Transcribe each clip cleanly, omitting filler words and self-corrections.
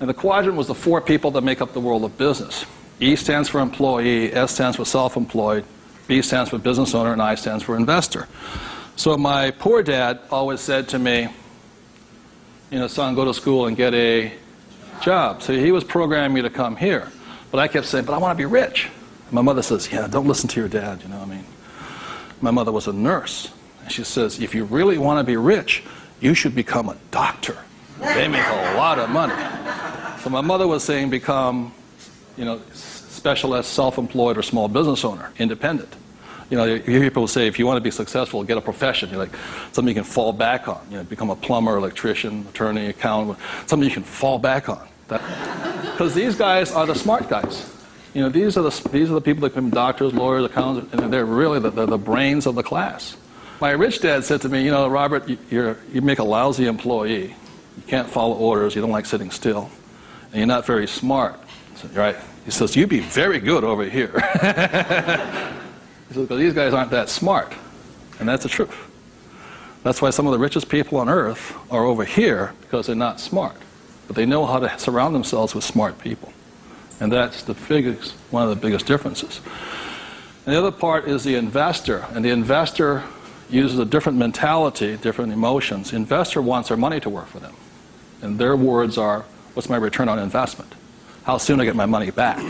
And the quadrant was the four people that make up the world of business. E stands for employee, S stands for self-employed, B stands for business owner, and I stands for investor. So my poor dad always said to me, you know, son, go to school and get a job. So he was programming me to come here. But I kept saying, but I want to be rich. My mother says, yeah, don't listen to your dad, you know what I mean? My mother was a nurse. And she says, if you really want to be rich, you should become a doctor. They make a lot of money. So my mother was saying become, you know, specialist, self-employed, or small business owner, independent. You know, you hear people say, if you want to be successful, get a profession. You're like, something you can fall back on. You know, become a plumber, electrician, attorney, accountant, something you can fall back on. Because these guys are the smart guys. You know, these are the people that become doctors, lawyers, accountants, and they're really the brains of the class. My rich dad said to me, you know, Robert, you make a lousy employee. You can't follow orders. You don't like sitting still. And you're not very smart. I said, right. He says, you'd be very good over here. He says, because these guys aren't that smart. And that's the truth. That's why some of the richest people on earth are over here, because they're not smart. But they know how to surround themselves with smart people. And that's one of the biggest differences. And the other part is the investor. And the investor uses a different mentality, different emotions. The investor wants their money to work for them. And their words are, what's my return on investment? How soon do I get my money back?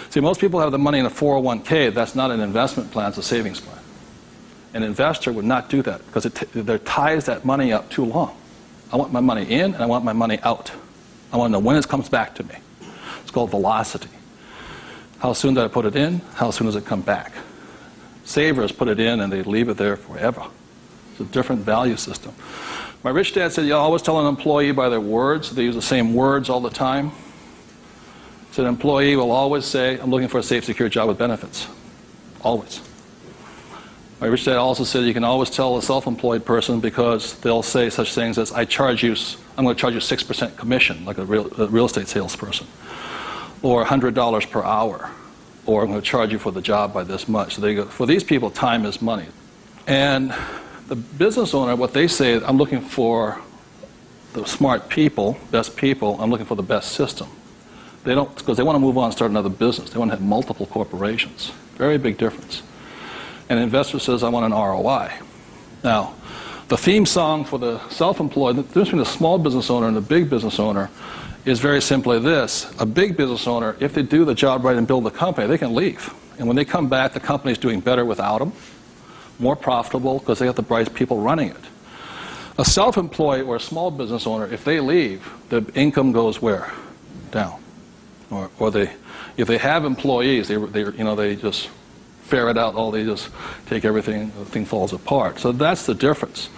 See, most people have the money in a 401k. That's not an investment plan, it's a savings plan. An investor would not do that because it ties that money up too long. I want my money in and I want my money out. I want to know when it comes back to me. It's called velocity. How soon do I put it in? How soon does it come back? Savers put it in and they leave it there forever. It's a different value system. My rich dad said, you always tell an employee by their words. They use the same words all the time. So an employee will always say, I'm looking for a safe, secure job with benefits. Always. My rich dad also said you can always tell a self-employed person because they'll say such things as, I'm going to charge you 6% commission, like a real estate salesperson, or $100 per hour, or I'm going to charge you for the job by this much. So they go, for these people, time is money. And the business owner, what they say, I'm looking for the smart people, best people, I'm looking for the best system. They don't, because they want to move on and start another business. They want to have multiple corporations. Very big difference. And an investor says, I want an ROI. Now, the theme song for the self-employed, the difference between the small business owner and the big business owner is very simply this. A big business owner, if they do the job right and build the company, they can leave. And when they come back, the company's doing better without them, more profitable because they have the bright people running it. A self-employed or a small business owner, if they leave, the income goes where? Down. Or if they have employees, they just ferret out they just take everything, the thing falls apart. So that's the difference.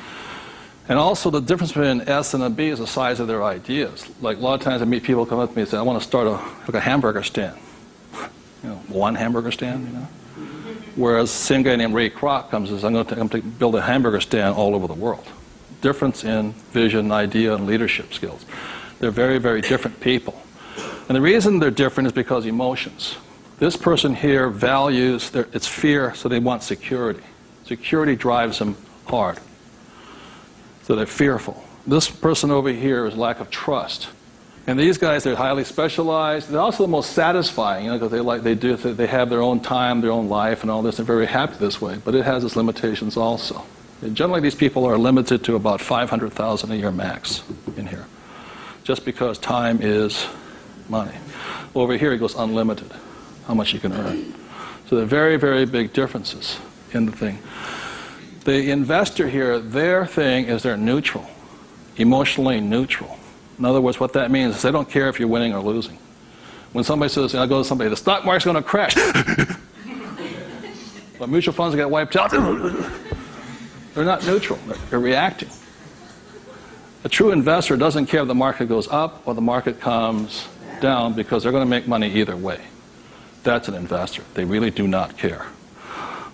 And also the difference between an S and a B is the size of their ideas. Like a lot of times I meet people come up to me and say, I want to start a hamburger stand. You know, one hamburger stand, you know. Whereas the same guy named Ray Kroc comes and says, I'm going to build a hamburger stand all over the world. Difference in vision, idea, and leadership skills. They're very, very different people. And the reason they're different is because emotions. This person here values, it's fear, so they want security. Security drives them hard. So they're fearful. This person over here is lack of trust. And these guys, they're highly specialized. They're also the most satisfying, you know, because they have their own time, their own life, and all this. They're very happy this way, but it has its limitations also. And generally, these people are limited to about $500,000 a year max in here, just because time is money. Over here, it goes unlimited, how much you can earn. So there are very, very big differences in the thing. The investor here, their thing is they're neutral, emotionally neutral. In other words, what that means is they don't care if you're winning or losing. When somebody says, I go to somebody, the stock market's going to crash. But mutual funds get wiped out. They're not neutral. They're reacting. A true investor doesn't care if the market goes up or the market comes down because they're going to make money either way. That's an investor. They really do not care.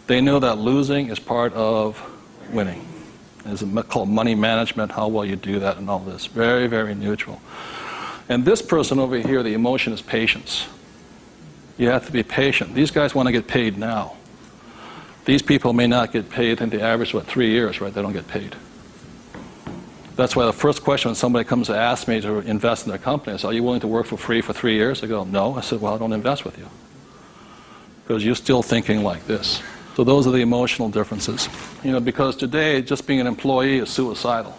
They know that losing is part of winning. It's called money management, how well you do that and all this. Very, very neutral. And this person over here, the emotion is patience. You have to be patient. These guys want to get paid now. These people may not get paid, and the average, 3 years, right? They don't get paid. That's why the first question when somebody comes to ask me to invest in their company is, are you willing to work for free for 3 years? I go, no. I said, well, I don't invest with you. Because you're still thinking like this. So those are the emotional differences. Because today, just being an employee is suicidal.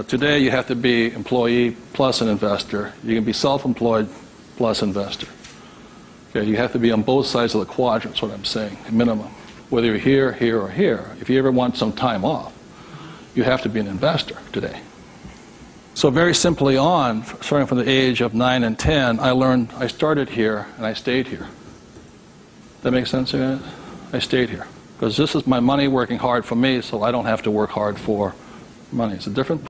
Today you have to be employee plus an investor. You can be self-employed plus investor. Okay, you have to be on both sides of the quadrant, is what I'm saying, minimum. Whether you're here, here, or here. If you ever want some time off, you have to be an investor today. So very simply on, starting from the age of 9 and 10, I started here and I stayed here. That makes sense, you guys? I stayed here. Because this is my money working hard for me, so I don't have to work hard for money. It's a different